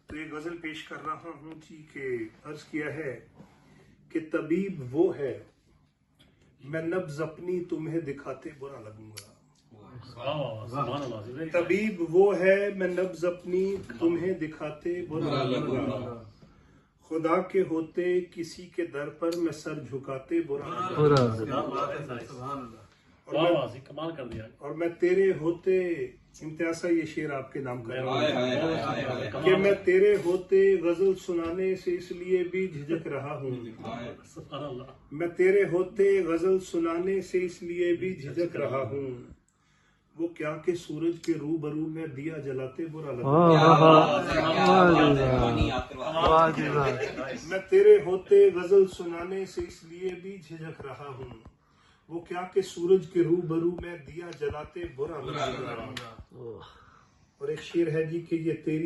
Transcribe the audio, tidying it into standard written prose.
तो ये गजल पेश कर रहा हूँ जी कि अर्ज किया है कि तबीब वो है मैं नब्ज अपनी तुम्हें दिखाते बुरा लगूंगा। तबीब वो है मैं नब्ज अपनी तुम्हें दिखाते बुरा लगूंगा। खुदा के होते किसी के दर पर मैं सर झुकाते बुरा कमाल कर दिया। और मैं तेरे होते इम्तियाज ये शेर आपके नाम कर रहा हूँ कि मैं तेरे होते गजल सुनाने से इसलिए भी झिझक रहा हूँ। मैं तेरे होते गजल सुनाने से इसलिए भी झिझक रहा हूँ। वो क्या के सूरज के रूबरू में दिया जलाते बुरा लगा। मैं तेरे होते गजल सुनाने से इसलिए भी झिझक रहा हूँ। वो क्या के सूरज के रूबरू में दिया जलाते बुरा लगा। और एक शेर है जी कि ये तेरी